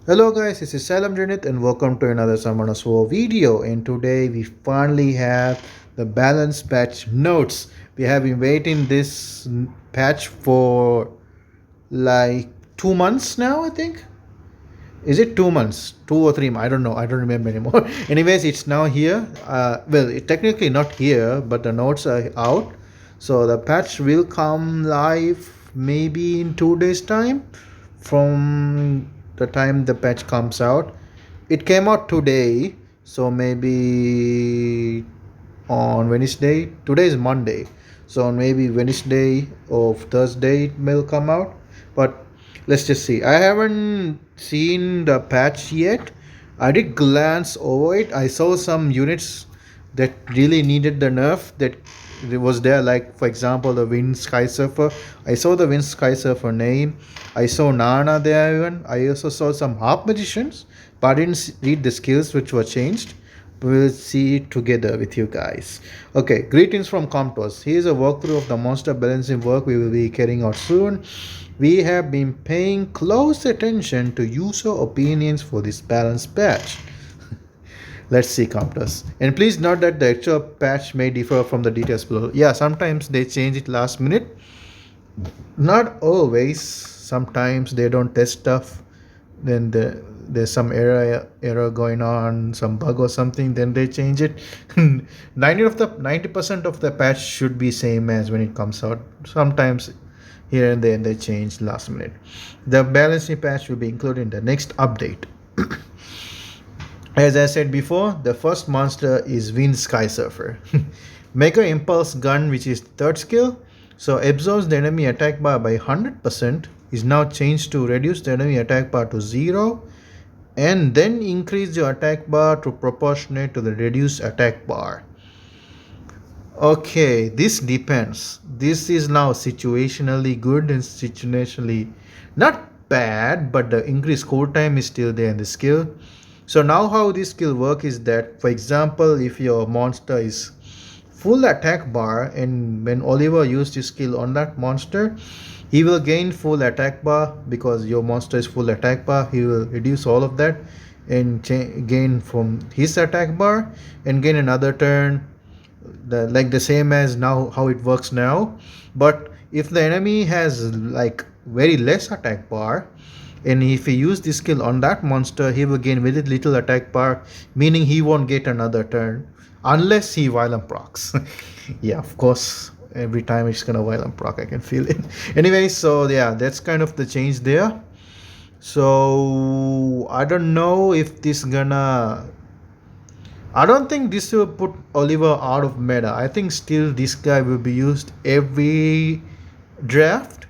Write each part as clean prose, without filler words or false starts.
Hello guys, this is Salam Janit and welcome to another Summoners War video. And today we finally have the balance patch notes. We have been waiting this patch for like 2 months now, I think. Is it 2 months? 2 or 3 months? I don't know. I don't remember anymore. Anyways, it's now here. Technically not here, but the notes are out. So the patch will come live maybe in 2 days' time from the time the patch comes out. It came out today, so maybe on Wednesday. Today is Monday, so on maybe Wednesday or Thursday it will come out. But let's just see. I haven't seen the patch yet. I did glance over it. I saw some units that really needed the nerf that was there, like for example the Wind Sky Surfer. I saw the Wind Sky Surfer name. I saw Nana there even. I also saw some Harp Magicians, but I didn't read the skills which were changed. We'll see it together with you guys. Okay, greetings from Comptos. Here's a walkthrough of the monster balancing work we will be carrying out soon. We have been paying close attention to user opinions for this balance patch. Let's see counters. And please note that the actual patch may differ from the details below. Yeah, sometimes they change it last minute. Not always. Sometimes they don't test stuff. Then there's some error going on, some bug or something. Then they change it. 90% of the patch should be same as when it comes out. Sometimes here and there they change last minute. The balancing patch will be included in the next update. As I said before, the first monster is Wind Sky Surfer. Mega Impulse Gun, which is third skill, so absorbs the enemy attack bar by 100%, is now changed to reduce the enemy attack bar to 0 and then increase your attack bar to proportionate to the reduced attack bar. Okay, this depends. This is now situationally good and situationally not bad, but the increased core time is still there in the skill. So now how this skill work is that, for example, if your monster is full attack bar and when Oliver used his skill on that monster, he will gain full attack bar because your monster is full attack bar. He will reduce all of that and gain from his attack bar and gain another turn, like the same as now how it works now. But if the enemy has like very less attack bar, and if he use this skill on that monster, he will gain very little attack bar, meaning he won't get another turn unless he violent procs. Yeah, of course, every time it's gonna violent proc, I can feel it. Anyway, so yeah, that's kind of the change there. So I don't know if this gonna, I don't think this will put Oliver out of meta. I think still this guy will be used every draft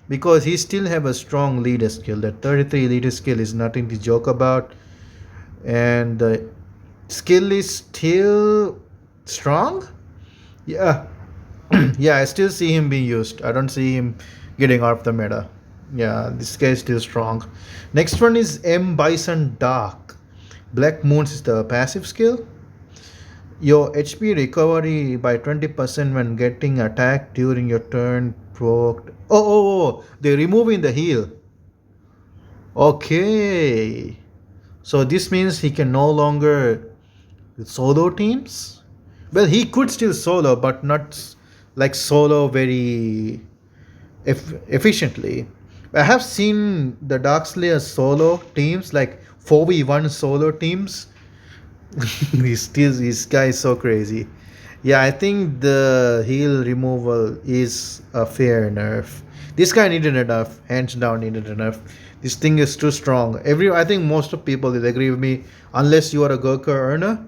because he still have a strong leader skill. That 33 leader skill is nothing to joke about, and the skill is still strong. Yeah, yeah, I still see him being used. I don't see him getting out of the meta. Yeah, this guy is still strong. Next one is M Bison Dark. Black Moons is the passive skill. Your HP recovery by 20% when getting attacked during your turn provoked. Oh, they're removing the heal. Okay. So this means he can no longer solo teams? Well, he could still solo, but not like solo very efficiently. I have seen the Darkslayer solo teams, like 4v1 solo teams. This guy is so crazy. Yeah, I think the heal removal is a fair nerf. This guy needed a nerf, hands down needed a nerf. This thing is too strong. I think most of people will agree with me, unless you are a Gurkha earner.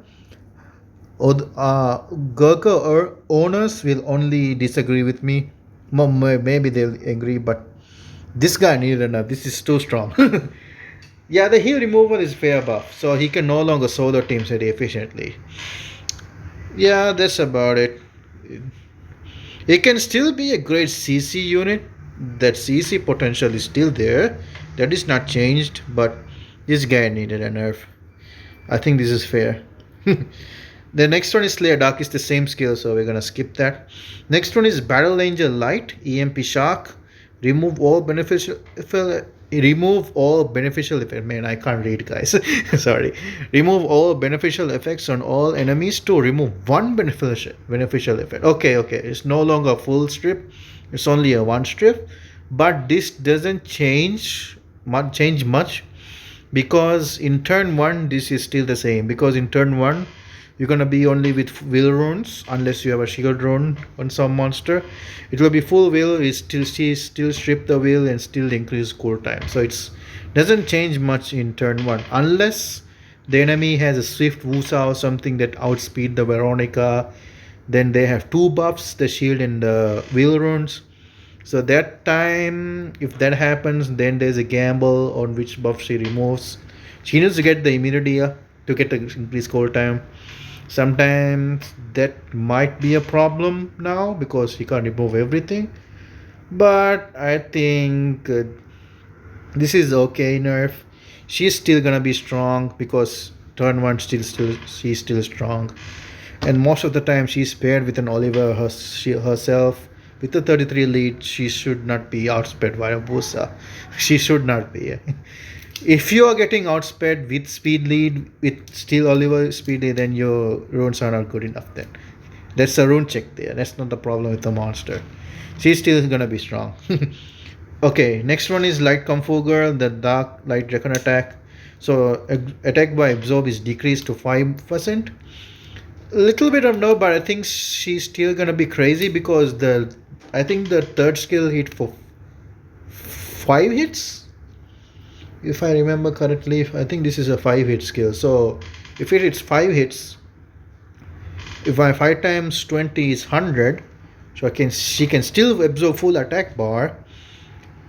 Or Gurkha owners will only disagree with me. Maybe they'll agree, but this guy needed a nerf. This is too strong. Yeah, the heal removal is fair buff, so he can no longer solo teams very efficiently. Yeah, that's about it. It can still be a great CC unit. That CC potential is still there. That is not changed, but this guy needed a nerf. I think this is fair. The next one is Slayer Dark, is the same skill, so we're gonna skip that. Next one is Battle Angel Light, EMP Shark. Remove all beneficial remove all beneficial effects. Man, I can't read, guys. Sorry. Remove all beneficial effects on all enemies to remove one beneficial effect. Okay, okay. It's no longer a full strip. It's only a one strip. But this doesn't change much, because in turn one this is still the same, because in turn one you're gonna be only with will runes unless you have a shield rune on some monster. It will be full will, it still strip the will and still increase cooltime, so it's doesn't change much in turn one unless the enemy has a swift wusa or something that outspeed the Veronica. Then they have two buffs, the shield and the will runes. So that time, if that happens, then there's a gamble on which buff she removes. She needs to get the immunity to get the increased cold time. Sometimes that might be a problem now because she can't remove everything. But I think this is okay nerf. She's still gonna be strong because turn one still she's still strong, and most of the time she's paired with an Oliver herself. With the 33 lead, she should not be outsped by a Busa. She should not be. If you are getting outsped with speed lead, with still Oliver speed lead, then your runes are not good enough then. That's a rune check there. That's not the problem with the monster. She's still gonna be strong. Okay, next one is Light Comfort Girl, the Dark Light Dragon attack. So attack by absorb is decreased to 5%. Little bit of no, but I think she's still gonna be crazy because I think the third skill hit for 5 hits, if I remember correctly. I think this is a 5 hit skill. So if it hits 5 hits, if my 5 times 20 is 100, so she can still absorb full attack bar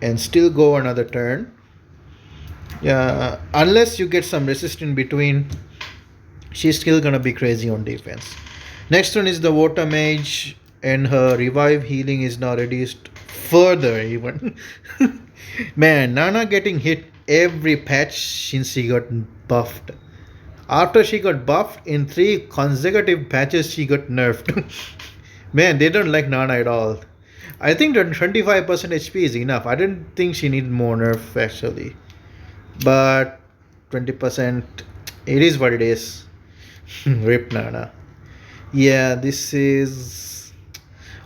and still go another turn. Yeah, unless you get some resist in between, she's still gonna be crazy on defense. Next one is the Water Mage, and her revive healing is now reduced further even. Man, Nana getting hit every patch since she got buffed. After she got buffed, in 3 consecutive patches she got nerfed. Man, they don't like Nana at all. I think that 25% HP is enough. I didn't think she needed more nerf actually. But 20%, it is what it is. Rip Nana. Yeah, this is.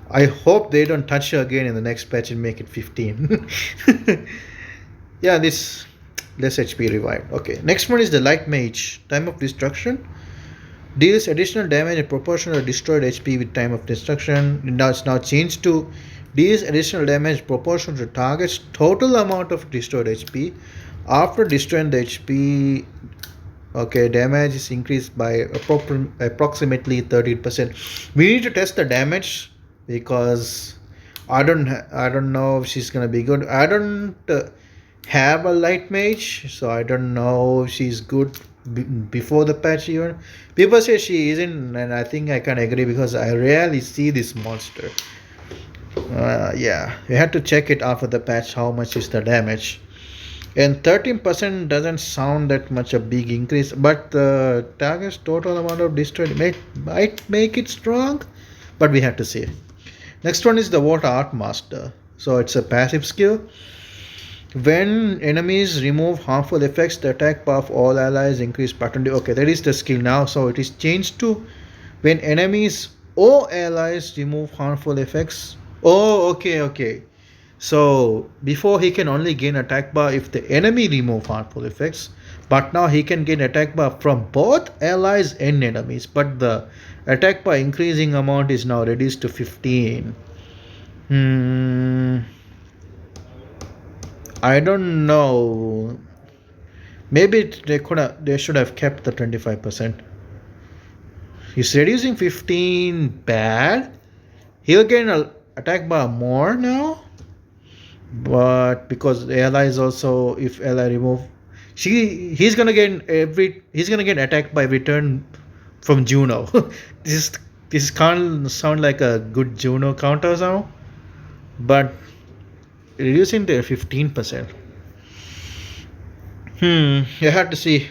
I hope they don't touch her again in the next patch and make it 15. Yeah, this less HP revived. Okay, next one is the Light Mage. Time of Destruction. Deals additional damage in proportion to destroyed HP with time of destruction. Now it's now changed to deals additional damage proportional to target's total amount of destroyed HP. After destroying the HP, okay, damage is increased by approximately 13%. We need to test the damage because I don't know if she's gonna be good. I don't have a Light Mage, so I don't know if she's good before the patch even. People say she isn't, and I think I can agree because I rarely see this monster. Yeah, we had to check it after the patch how much is the damage. And 13% doesn't sound that much a big increase, but the target's total amount of destroyed might make it strong, but we have to see. Next one is the Water Art Master. So it's a passive skill. When enemies remove harmful effects, the attack power of all allies increase pattern. Okay, that is the skill now. So it is changed to when enemies or allies remove harmful effects. Oh, okay, okay. So before he can only gain attack bar if the enemy remove harmful effects, but now he can gain attack bar from both allies and enemies. But the attack bar increasing amount is now reduced to 15. I don't know. Maybe they should have kept the 25%. He's reducing 15 bad. He'll gain an attack bar more now. But because ally is also, if ally remove, he's gonna get attacked by return from Juno. This can't sound like a good Juno counter now, but reducing to 15%. You have to see.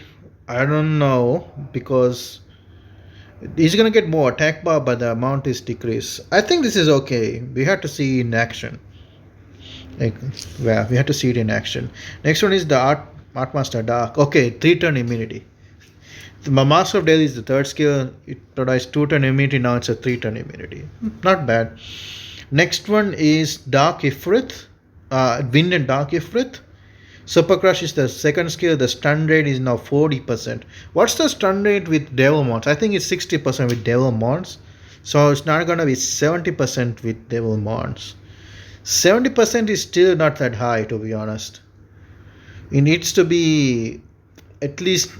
I don't know because he's gonna get more attack bar, but the amount is decreased. I think this is okay. We have to see in action. Like, well, we have to see it in action. Next one is the Art Master Dark. Okay, 3 turn immunity. The Master of Delhi is the third skill. It provides 2 turn immunity. Now it's a 3 turn immunity. Not bad. Next one is Dark Ifrit. Wind and Dark Ifrit. Super Crush is the second skill. The stun rate is now 40%. What's the stun rate with Devil Mons? I think it's 60% with Devil Mons. So it's not gonna be 70% with Devil Mons. 70% is still not that high, to be honest. It needs to be at least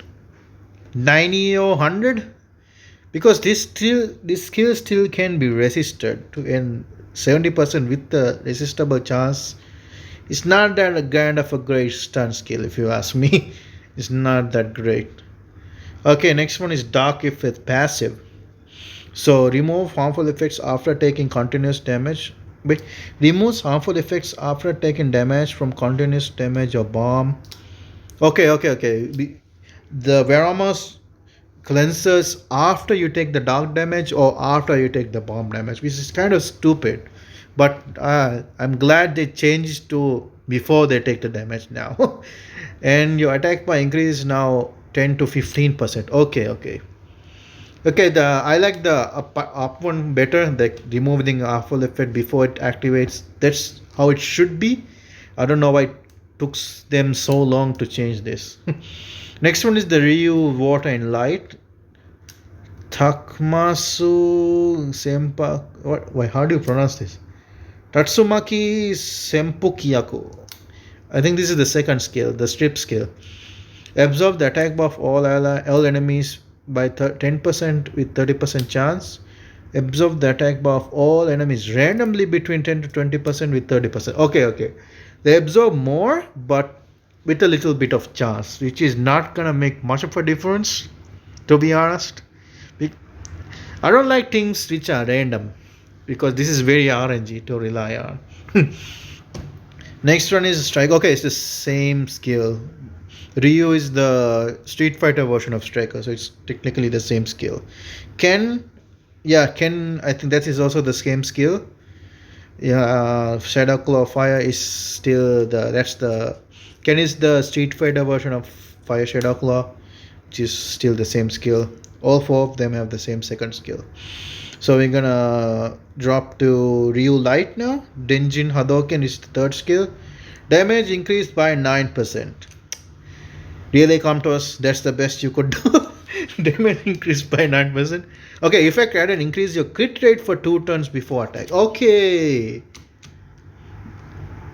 90 or 100, because this skill still can be resisted to, and 70% with the resistible chance. It's not that kind of a great stun skill, if you ask me. It's not that great. Okay, next one is Dark Effect passive. So remove harmful effects after taking continuous damage. But removes harmful effects after taking damage from continuous damage or bomb. Okay. The Veramus cleanses after you take the dark damage or after you take the bomb damage, which is kind of stupid. But I'm glad they changed to before they take the damage now. And your attack by increase is now 10 to 15%. Okay, the I like the up one better, like removing harmful effect before it activates. That's how it should be. I don't know why it took them so long to change this. Next one is the Ryu Water and Light. Takmasu Sempa. What? Why? How do you pronounce this? Tatsumaki Sempukyaku. I think this is the second skill, the strip skill. Absorb the attack buff all enemies by 10% with 30% chance. Absorb the attack buff all enemies randomly between 10 to 20% with 30%. Okay. They absorb more, but with a little bit of chance, which is not gonna make much of a difference, to be honest. I don't like things which are random, because this is very RNG to rely on. Next one is Strike. Okay, it's the same skill. Ryu is the Street Fighter version of Striker, so it's technically the same skill. Ken, Ken, I think that is also the same skill. Shadow Claw Fire is still the Ken is the Street Fighter version of Fire Shadow Claw, which is still the same skill. All four of them have the same second skill. So we're gonna drop to Ryu Light now. Denjin Hadoken is the third skill. Damage increased by 9%. Really, come to us. That's the best you could do. Damage increased by 9%. Okay, effect added, increase your crit rate for 2 turns before attack. Okay.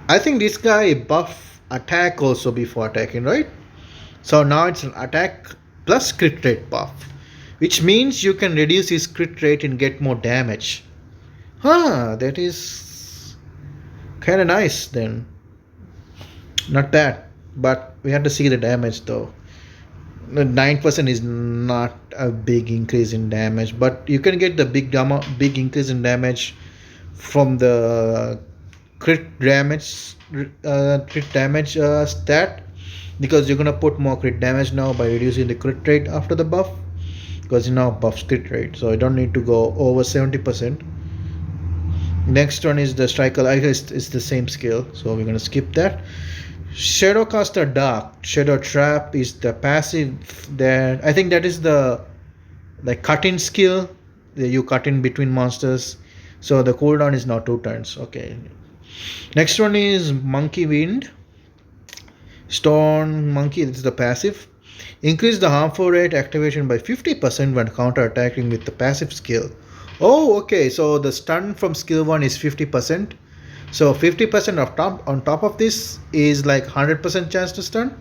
I think this guy buff attack also before attacking, right? So now it's an attack plus crit rate buff, which means you can reduce his crit rate and get more damage. That is kind of nice then. Not bad, but we have to see the damage though. 9% is not a big increase in damage, but you can get the big increase in damage from the crit damage stat, because you're gonna put more crit damage now by reducing the crit rate after the buff, because you now buffs crit rate, so I don't need to go over 70%. Next one is the Striker. I guess it's the same skill, so we're gonna skip that. Shadowcaster Dark. Shadow Trap is the passive. That I think that is the cut-in skill. You cut in between monsters. So the cooldown is now 2 turns. Okay. Next one is Monkey Wind. Stone Monkey. This is the passive. Increase the harmful rate activation by 50% when counter attacking with the passive skill. Oh, okay. So the stun from skill 1 is 50%. So 50% on top of this is like 100% chance to stun.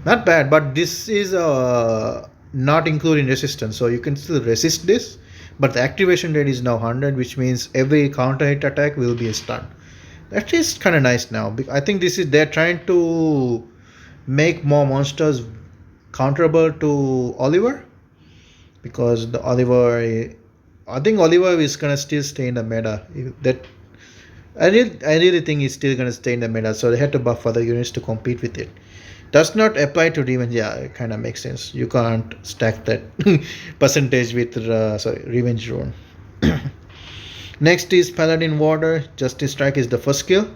Not bad, but this is not including resistance, so you can still resist this. But the activation rate is now 100, which means every counter hit attack will be a stun. That is kind of nice now. I think they're trying to make more monsters counterable to Oliver, because I think Oliver is gonna still stay in the meta. I really think it's still gonna stay in the meta, so they had to buff other units to compete with it. Does not apply to Revenge. Yeah, it kind of makes sense. You can't stack that percentage with Revenge Rune. Next is Paladin Warder. Justice Strike is the first skill.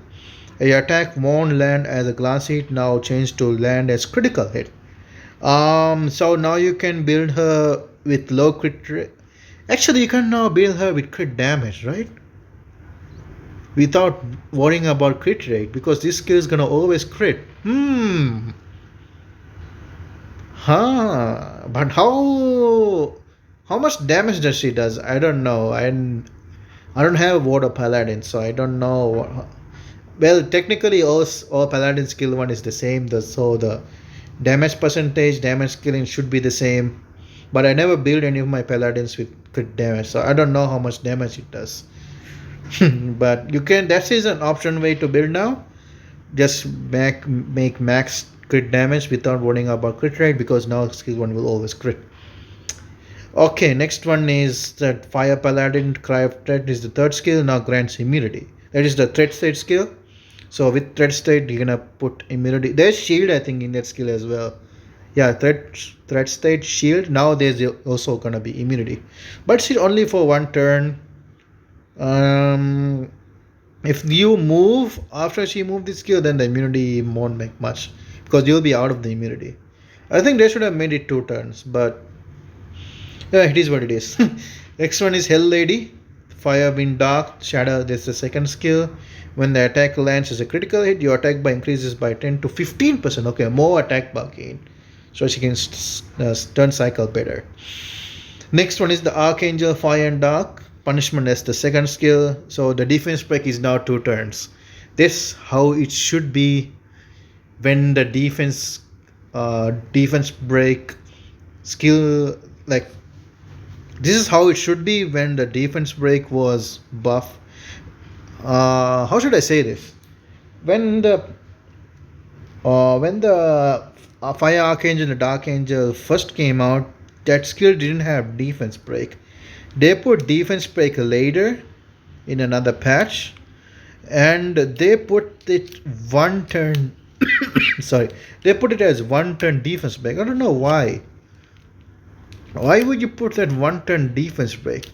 A attack won't land as a glass hit, now changed to land as critical hit. So now you can build her with low crit rate. Actually, you can now build her with crit damage, right? Without worrying about crit rate, because this skill is gonna always crit. Huh. But how much damage does she does? I don't know. I don't have Ward of Paladin, so I don't know. Well, technically, all Paladin skill one is the same. So the damage percentage, damage skilling should be the same. But I never build any of my Paladins with crit damage, so I don't know how much damage it does. But you can. That is an option way to build now. Just make max crit damage without worrying about crit rate, because now skill one will always crit. Okay, next one is that Fire Paladin Cry of Threat is the third skill, now grants immunity. That is the threat state skill. So with threat state, you're gonna put immunity. There's shield, I think, in that skill as well. Yeah, threat state shield. Now there's also gonna be immunity, but it's only for one turn. Um, if you move after she moved this skill, then the immunity won't make much, because you'll be out of the immunity. I think they should have made it 2 turns, but yeah, it is what it is. Next one is Hell Lady. Fire, Wind, Dark, Shadow. This is the second skill. When the attack lands as a critical hit, your attack by increases by 10 to 15%. Okay, more attack bar gain. So she can turn cycle better. Next one is the Archangel, Fire and Dark. Punishment as the second skill. So the defense break is now 2 turns. This how it should be when the defense break skill, like this is how it should be when the defense break was buff. How should I say this? When the Fire Archangel and the Dark Angel first came out, that skill didn't have defense break. They put defense break later in another patch, and they put it 1 turn. Sorry, they put it as 1 turn defense break. I don't know why. Why would you put that 1 turn defense break?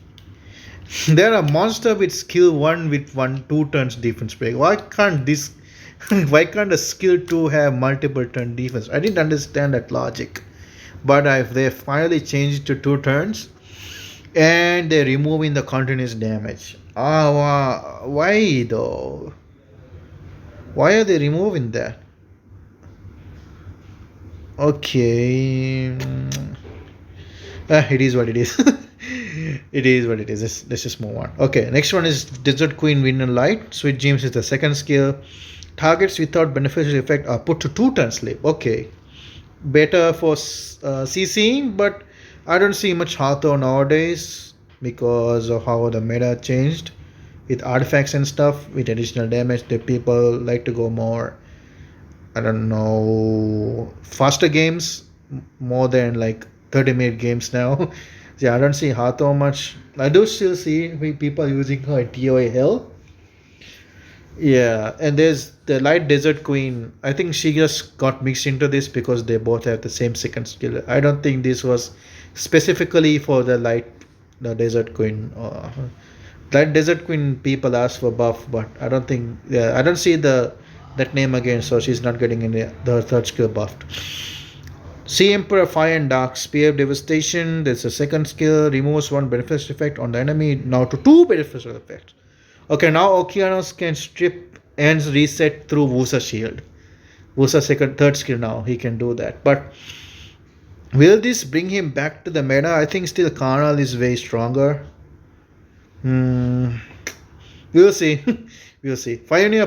There are monster with skill 1 with 2 turns defense break. Why can't this why can't a skill 2 have multiple turn defense? I didn't understand that logic. But if they finally changed it to 2 turns, and they're removing the continuous damage. Why though? Why are they removing that? Okay. It is what it is. It is what it is. Let's just move on. Okay, next one is Desert Queen Wind and Light. Sweet Dreams is the second skill. Targets without beneficial effect are put to 2 turn sleep. Okay, better for CCing, but I don't see much Hathor nowadays because of how the meta changed with artifacts and stuff with additional damage. The people like to go more, I don't know, faster games more than like 30-minute games now. Yeah, I don't see Hathor much. I do still see people using her in TOA Hell. Yeah, and there's the Light Desert Queen. I think she just got mixed into this because they both have the same second skill. I don't think this was specifically for the Desert Queen. Light Desert Queen people ask for buff, but I don't think. Yeah, I don't see that name again, so she's not getting any the third skill buffed. Sea Emperor Fire and Dark Spear of Devastation. There's a second skill, removes 1 beneficial effect on the enemy, now to 2 beneficial effects. Okay, now Okeanos can strip ends reset through Wusa Shield. Wusa third skill now, he can do that. But will this bring him back to the meta? I think still Karnal is way stronger. We'll see. We'll see. Pioneer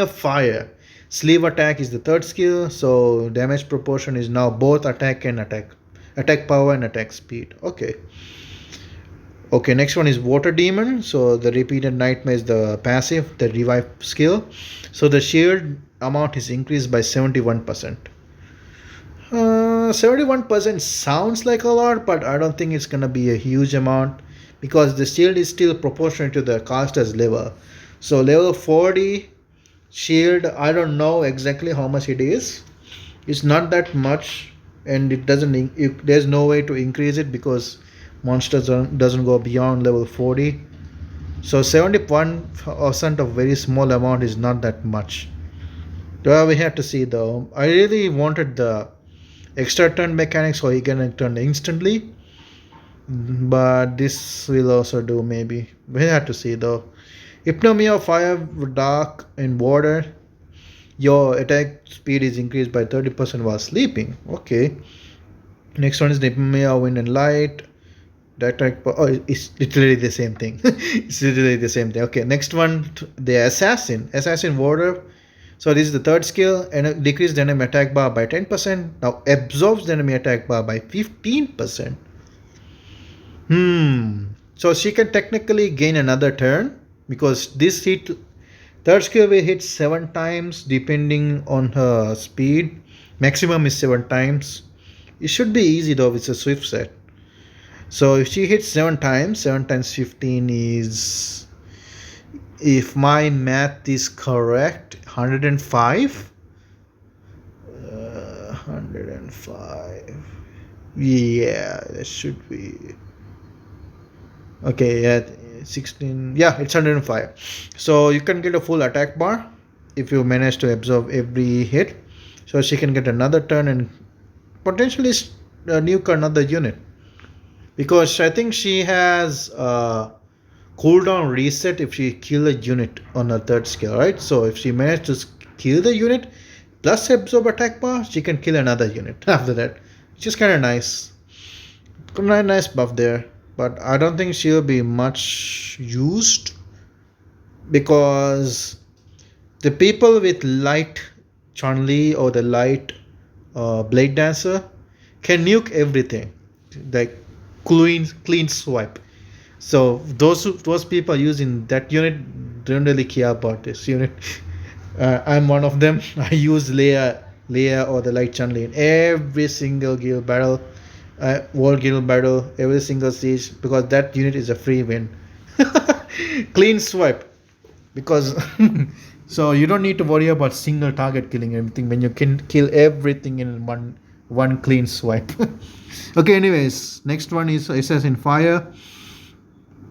Fire. Sleeve attack is the third skill, so damage proportion is now both attack power and attack speed. Okay. Okay, next one is Water Demon. So the repeated nightmare is the passive, the revive skill. So the shield amount is increased by 71%. 71% sounds like a lot, but I don't think it's gonna be a huge amount because the shield is still proportional to the caster's level. So level 40 shield, I don't know exactly how much it is. It's not that much, and it doesn't. There's no way to increase it because monsters doesn't go beyond level 40. So 71% of very small amount is not that much. Well, we have to see though. I really wanted the extra turn mechanic so he can turn instantly, but this will also do maybe. We have to see though. Hypnomia, fire, dark, and water. Your attack speed is increased by 30% while sleeping. Okay. Next one is the Hypnomia, wind and light. That type. Oh, it's literally the same thing. It's literally the same thing. Okay. Next one, the assassin. Assassin water. So this is the third skill, and it decreases the enemy attack bar by 10%. Now absorbs the enemy attack bar by 15%. So she can technically gain another turn because this hit third skill will hit 7 times depending on her speed. Maximum is 7 times. It should be easy though, it's a swift set. So if she hits 7 times, 7 times 15 is, if my math is correct, 105. 105. Yeah, that should be. Okay, yeah, 16. Yeah, it's 105. So you can get a full attack bar if you manage to absorb every hit. So she can get another turn and potentially nuke another unit. Because I think she has cooldown reset if she kill a unit on her third skill, right? So if she manages to kill the unit plus absorb attack bar, she can kill another unit after that, which is kind of nice. Nice buff there, but I don't think she'll be much used because the people with light Chun-Li or the light Blade Dancer can nuke everything, like clean swipe. So those people using that unit don't really care about this unit. I'm one of them. I use Leia or the light Chun-Li in every single guild battle, world guild battle, every single siege because that unit is a free win. Clean swipe because so you don't need to worry about single target killing everything when you can kill everything in one clean swipe. Okay, anyways, next one is Assassin Fire.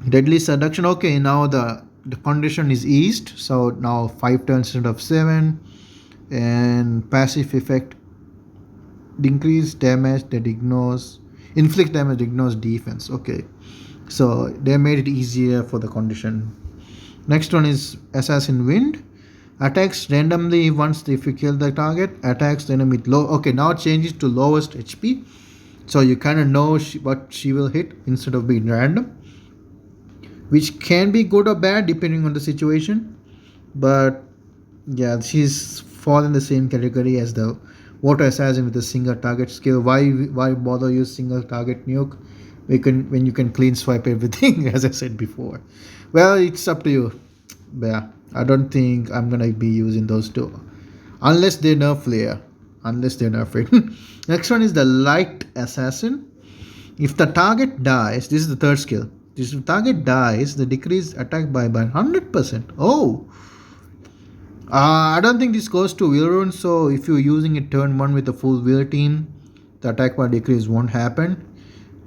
Deadly Seduction. Okay, now the condition is eased, so now 5 turns instead of 7, and passive effect increase damage that ignores inflict damage ignores defense. Okay, so they made it easier for the condition. Next one is Assassin Wind. Attacks randomly once if you kill the target. Attacks the enemy with low. Okay, now it changes to lowest HP, so you kind of know what she will hit instead of being random, which can be good or bad depending on the situation. But yeah, she's fall in the same category as the water assassin with a single target skill. Why bother use single target nuke? When you can clean swipe everything, as I said before. Well, it's up to you. But yeah, I don't think I'm gonna be using those two unless they nerf Leia. Unless they nerf it. Next one is the light assassin. If the target dies, this is the third skill. If the target dies, the decrease attack by 100%. Oh, I don't think this goes to wheel rune. So if you're using it turn 1 with a full wheel team, the attack by decrease won't happen.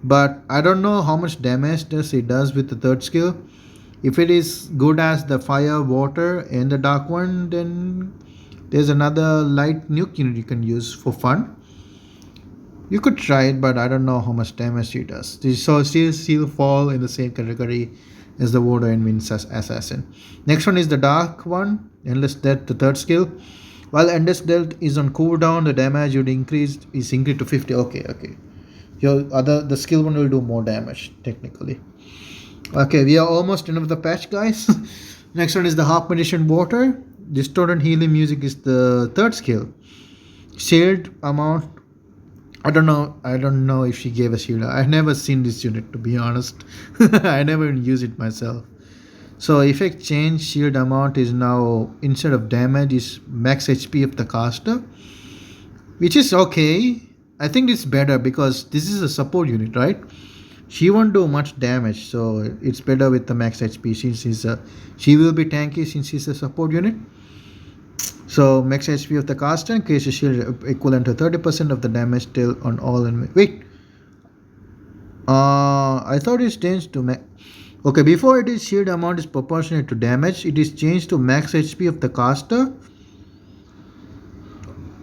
But I don't know how much damage it does with the third skill. If it is good as the fire, water, and the dark one, then there's another light nuke unit you can use for fun. You could try it, but I don't know how much damage it does. So still fall in the same category as the water and wind assassin. Next one is the dark one, Endless Death, the third skill. While Endless Death is on cooldown, the damage you'd increase is increased to 50. Okay. The skill one will do more damage technically. Okay, we are almost end of the patch, guys. Next one is the Harp Magician Water. Distorted healing music is the third skill. Shield amount. I don't know if she gave a shield. I've never seen this unit, to be honest. I never even use it myself. So effect change, shield amount is now instead of damage is max HP of the caster, which is okay. I think it's better because this is a support unit, right? She won't do much damage, so it's better with the max HP since she will be tanky since she's a support unit. So max HP of the caster increases shield equivalent to 30% of the damage dealt on all enemies. Wait, I thought it's changed to Okay, before it is shield amount is proportionate to damage. It is changed to max HP of the caster.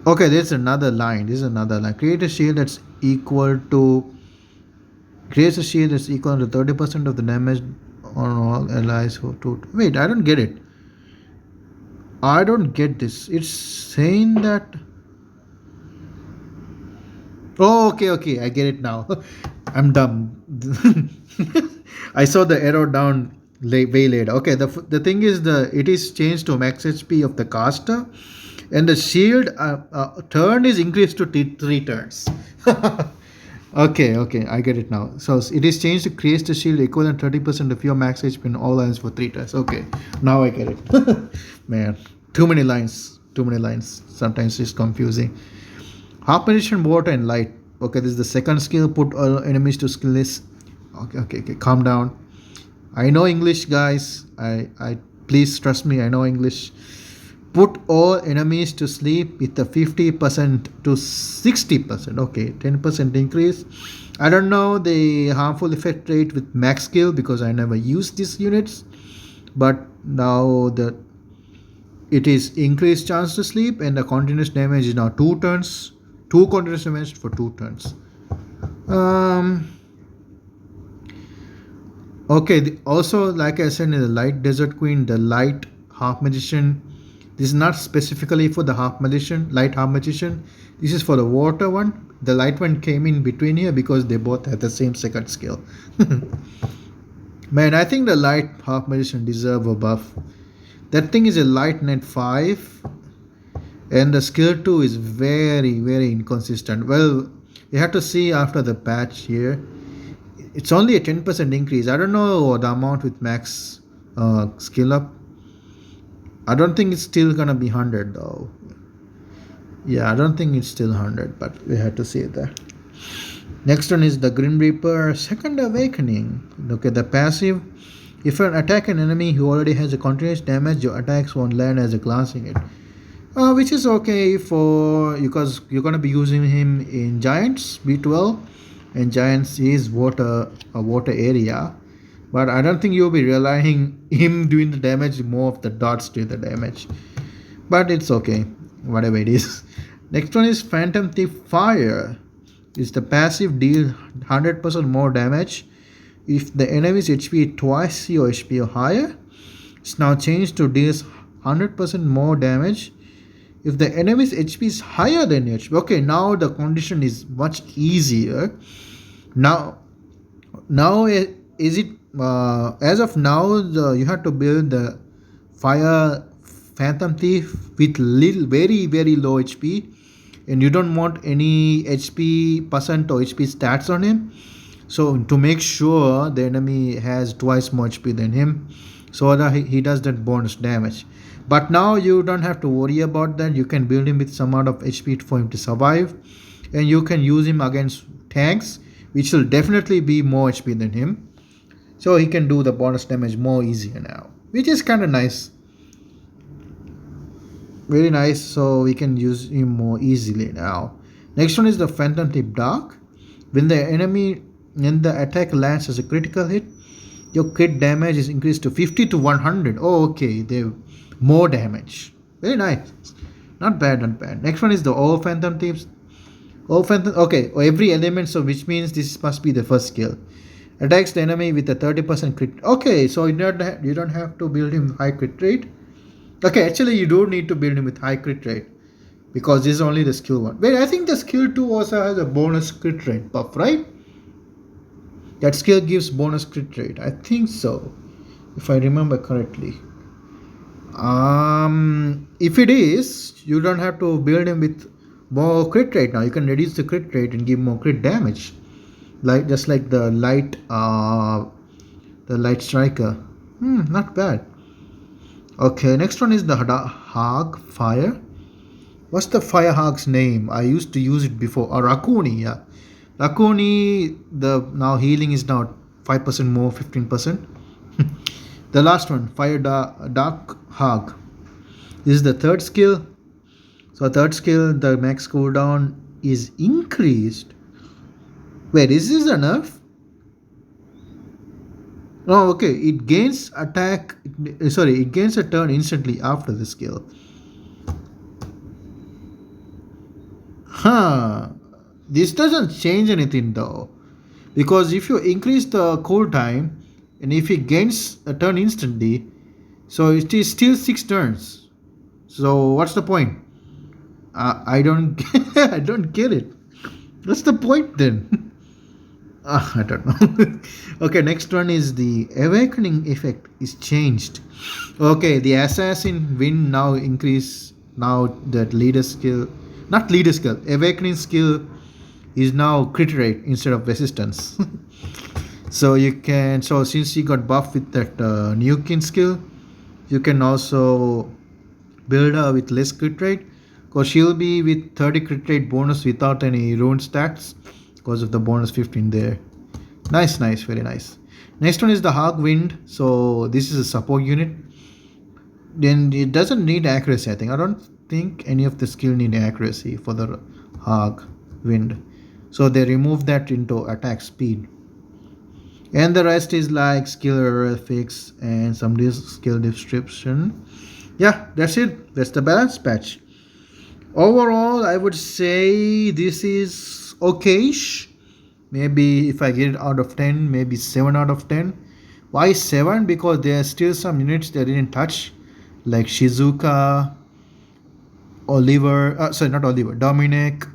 Okay, there's another line. This is another line. Creates a shield that's equal to 30% of the damage on all allies who to wait, I don't get it. I don't get this. It's saying that. Oh, okay, I get it now. I'm dumb. I saw the arrow down way later. Okay, the thing is it is changed to max HP of the caster, and the shield turn is increased to 3 turns. Okay, I get it now. So it is changed to create the shield equivalent 30% of your max HP in all lines for 3 turns. Okay, now I get it. Man, too many lines. Too many lines. Sometimes it's confusing. Half magician, water, and light. Okay, this is the second skill. Put all enemies to skill list. Okay. Calm down. I know English, guys. I please trust me. I know English. Put all enemies to sleep with a 50% to 60%. Okay, 10% increase. I don't know the harmful effect rate with max skill because I never used these units. But now that it is increased chance to sleep and the continuous damage is now 2 turns. 2 continuous damage for 2 turns. Okay, also like I said in the light desert queen, the light half magician, this is not specifically for the light half magician. This is for the water one. The light one came in between here because they both have the same second skill. Man, I think the light half magician deserve a buff. That thing is a light net 5 and the skill 2 is very inconsistent. Well, you have to see after the patch here. It's only a 10% increase. I don't know the amount with max skill up. I don't think it's still gonna be 100 though. Yeah, I don't think it's still 100, but we have to see that. Next one is the Grim Reaper Second Awakening. Okay, the passive. If you attack an enemy who already has a continuous damage, your attacks won't land as a glancing hit. Which is okay for because you're gonna be using him in Giants B12, and Giants is a water area, but I don't think you'll be relying him doing the damage. More of the dots do the damage, but it's okay, whatever it is. Next one is Phantom Thief Fire. It's the passive, deal 100% more damage if the enemy's HP twice your HP or higher. It's now changed to deals 100% more damage if the enemy's HP is higher than your HP. Okay, now the condition is much easier. Now is it as of now you have to build the fire Phantom Thief with very low HP, and you don't want any HP percent or HP stats on him. So to make sure the enemy has twice more HP than him, so that he does that bonus damage. But now you don't have to worry about that. You can build him with some amount of HP for him to survive, and you can use him against tanks, which will definitely be more HP than him. So he can do the bonus damage more easier now, which is kind of nice. Very nice. So we can use him more easily now. Next one is the Phantom Thief Dark. When the attack lands as a critical hit, your crit damage is increased to 50 to 100. Oh, okay, they more damage. Very nice. Not bad. Next one is the All Phantom Thieves. All Phantom. Okay, every element. So which means this must be the first skill. Attacks the enemy with a 30% crit. Okay, so you don't have to build him high crit rate. Okay, actually you do need to build him with high crit rate because this is only the skill 1. Wait, I think the skill 2 also has a bonus crit rate buff, right? That skill gives bonus crit rate. I think so, if I remember correctly. If it is, you don't have to build him with more crit rate now. You can reduce the crit rate and give more crit damage, just like the light striker. Not bad. Okay, next one is the Hog Fire. What's the Fire Hog's name? I used to use it before. Rakuni, yeah. Rakuni, the now healing is now 5% more, 15%. The last one, Fire Dark Hog. This is the third skill. So third skill, the max cooldown is increased. Wait, is this a nerf? Oh, okay. It gains attack. Sorry, it gains a turn instantly after the skill. Huh. This doesn't change anything though, because if you increase the cooltime, and if it gains a turn instantly, so it is still 6 turns. So what's the point? I don't. I don't get it. What's the point then? I don't know. Okay, next one is the awakening effect is changed. Okay, the assassin win now increase now that leader skill, not leader skill, awakening skill is now crit rate instead of resistance. So you can, so since you got buffed with that new kin skill, you can also build her with less crit rate because she'll be with 30 crit rate bonus without any rune stats because of the bonus 15 there. Nice, nice, very nice. Next one is the Hawk Wind. So this is a support unit. Then it doesn't need accuracy. I think I don't think any of the skill need accuracy for the Hawk Wind. So they remove that into attack speed, and the rest is like skill error fix and some skill description. Yeah, that's it. That's the balance patch. Overall, I would say this is okayish. Maybe if I get it out of 10, maybe 7 out of 10. Why 7? Because there are still some units that I didn't touch, like Shizuka, Oliver, sorry, not Oliver, Dominic,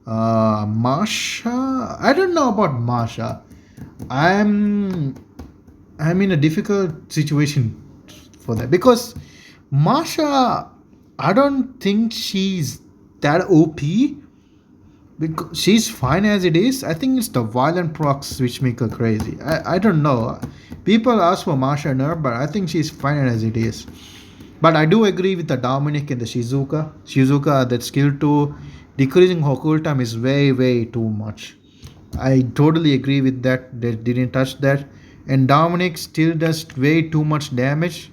Masha. I don't know about Masha. I'm I'm in a difficult situation for that because Masha, I don't think she's that OP because she's fine as it is. I think it's the violent procs which make her crazy. I don't know. People ask for Masha nerf, but I think she's fine as it is. But I do agree with the Dominic and the Shizuka. Shizuka, that skill 2, decreasing her cooltime is way too much. I totally agree with that. They didn't touch that. And Dominic still does way too much damage.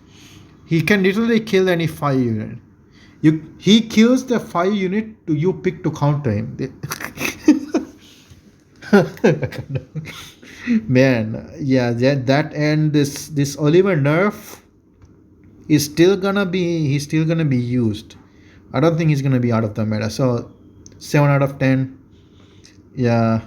He can literally kill any fire unit. He kills the fire unit to you pick to counter him. Man, yeah, that and this Oliver nerf is still gonna be he's still gonna be used. I don't think he's gonna be out of the meta. So 7 out of 10. Yeah,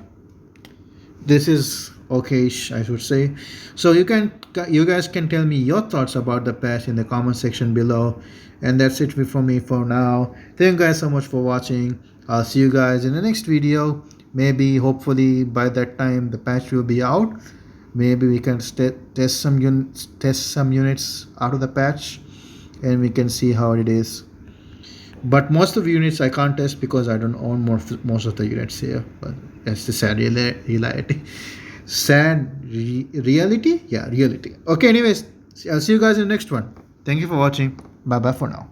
this is okay, I should say. So you guys can tell me your thoughts about the patch in the comment section below. And that's it for me for now. Thank you guys so much for watching. I'll see you guys in the next video. Maybe hopefully by that time the patch will be out. Maybe we can test some units out of the patch, and we can see how it is. But most of the units I can't test because I don't own most of the units here. But that's the sad reality. Reality? Yeah, reality. Okay, anyways, I'll see you guys in the next one. Thank you for watching. Bye bye for now.